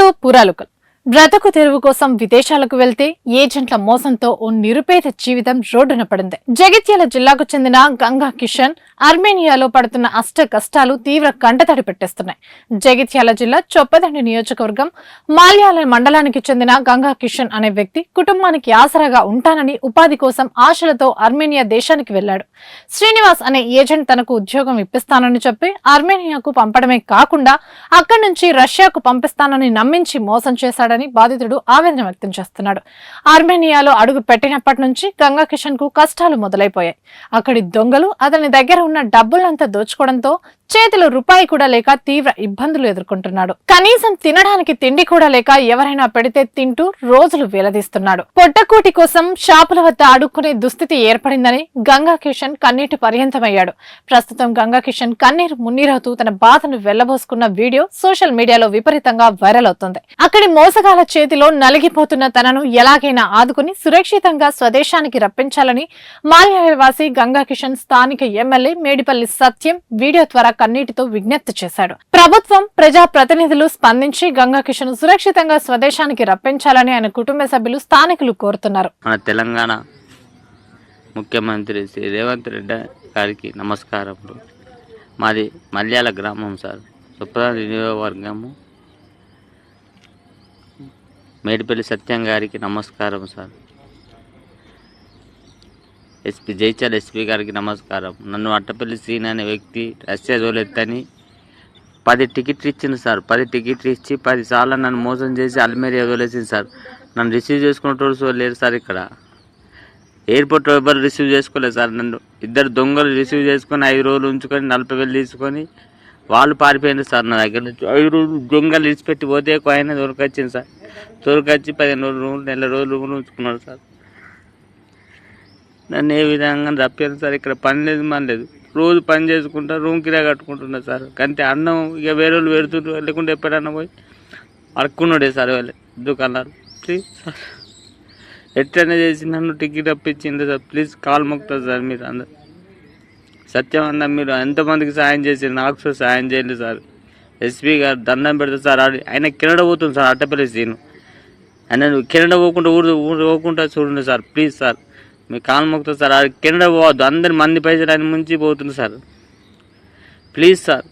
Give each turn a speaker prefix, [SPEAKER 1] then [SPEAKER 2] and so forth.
[SPEAKER 1] పువ్వులు పురాలుకలు బ్రతుకు తెరువు కోసం విదేశాలకు వెళ్తే ఏజెంట్ల మోసంతో ఓ నిరుపేద జీవితం రోడ్డున పడింది. జగిత్యాల జిల్లాకు చెందిన గంగా కిషన్ ఆర్మేనియాలో పడుతున్న అష్ట కష్టాలు తీవ్ర కంటతడి పెట్టేస్తున్నాయి. జగిత్యాల జిల్లా చొప్పదండి నియోజకవర్గం మాల్యాల మండలానికి చెందిన గంగా కిషన్ అనే వ్యక్తి కుటుంబానికి ఆసరాగా ఉంటానని ఉపాధి కోసం ఆశలతో ఆర్మేనియా దేశానికి వెళ్లాడు. శ్రీనివాస్ అనే ఏజెంట్ తనకు ఉద్యోగం ఇప్పిస్తానని చెప్పి ఆర్మేనియాకు పంపడమే కాకుండా అక్కడి నుంచి రష్యాకు పంపిస్తానని నమ్మించి మోసం చేశాడు. బాధితుడు ఆవేదన వ్యక్తం చేస్తున్నాడు. ఆర్మేనియాలో అడుగు పెట్టినప్పటి నుంచి గంగా కిషన్ కు కష్టాలు మొదలైపోయాయి. అక్కడి దొంగలు అతని దగ్గర ఉన్న డబ్బులంతా దోచుకోవడంతో చేతిలో రూపాయి కూడా లేక తీవ్ర ఇబ్బందులు ఎదుర్కొంటున్నాడు. కనీసం తినడానికి తిండి కూడా లేక ఎవరైనా పెడితే తింటూ రోజులు వేలదీస్తున్నాడు. పొట్టకూటి కోసం షాపుల వద్ద అడుక్కునే దుస్థితి ఏర్పడిందని గంగా కిషన్ కన్నీటి పర్యంతమయ్యాడు. ప్రస్తుతం గంగా కిషన్ కన్నీరు మున్నీరవుతూ తన బాధను వెళ్లబోసుకున్న వీడియో సోషల్ మీడియాలో విపరీతంగా వైరల్ అవుతుంది. అక్కడి మోసగాల చేతిలో నలిగిపోతున్న తనను ఎలాగైనా ఆదుకుని సురక్షితంగా స్వదేశానికి రప్పించాలని మాల్యాలవాసి గంగా కిషన్ స్థానిక ఎమ్మెల్యే మేడిపల్లి సత్యం వీడియో ద్వారా కన్నీటితో విజ్ఞప్తి చేశాడు. ప్రభుత్వం, ప్రజా ప్రతినిధులు స్పందించి గంగా కిషన్ సురక్షితంగా స్వదేశానికి రప్పించాలని ఆయన కుటుంబ సభ్యులు, స్థానికులు కోరుతున్నారు.
[SPEAKER 2] మన తెలంగాణ ముఖ్యమంత్రి శ్రీ రేవంత్ రెడ్డి గారికి నమస్కారములు. మాది మల్యాల గ్రామం సార్, చొప్పదండి నియోజకవర్గము. మేడిపల్లి సత్యం గారికి నమస్కారం సార్. జైత్యాల ఎస్పీ గారికి నమస్కారం. నన్ను అట్టపల్లి శ్రీని అనే వ్యక్తి రష్యా తోలెత్తని 10 టికెట్లు ఇచ్చింది సార్. 10 టికెట్లు ఇచ్చి 10 సార్లు నన్ను మోసం చేసి అల్మేరియా తోలేసింది సార్. నన్ను రిసీవ్ చేసుకునేటోడు లేరు సార్. ఇక్కడ ఎయిర్పోర్ట్లో ఎవరు రిసీవ్ చేసుకోలేదు సార్. నన్ను 2 దొంగలు రిసీవ్ చేసుకొని 5 రోజులు ఉంచుకొని 40,000 తీసుకొని వాళ్ళు పారిపోయింది సార్. నా దగ్గర నుంచి 5 రోజులు దొంగలు ఇచ్చిపెట్టి పోతే ఆయన దొరకొచ్చింది సార్. దొరకొచ్చి 15 రోజులు, నెల రోజులు ఉంచుకున్నాడు సార్. నన్ను ఏ విధంగా తప్పాను సార్. ఇక్కడ పని లేదు, మన లేదు. రోజు పని చేసుకుంటా, రూమ్ కిరా కట్టుకుంటున్నా సార్. కంటే అన్నం ఇక వేరే వాళ్ళు పెడుతుండ్రు, లేకుంటే ఎప్పుడన్నా పోయి అడుక్కున్నాడే సార్ వాళ్ళే దుకాణాలు. ప్లీజ్ సార్, ఎట్లనే చేసి నన్ను టికెట్ అప్పించింది సార్. ప్లీజ్ కాల్ మొక్కుతుంది సార్. మీరు అందరు సత్యం అన్న, మీరు ఎంతమందికి సాయం చేసి నాకు సార్ సాయం చేయండి సార్. ఎస్పీ గారు దండం పెడతారు సార్. ఆయన కెనడా పోతుంది సార్, అట్టపల్లి సీను. ఆయన కెనడా పోకుండా ఊరు పోకుండా చూడండి సార్. ప్లీజ్ సార్, మీ కాలు మొక్కుతుంది సార్. కెనడా పోవద్దు, అందరి మంది పైసలు ఆయన ముంచి పోతుంది సార్. Please sir.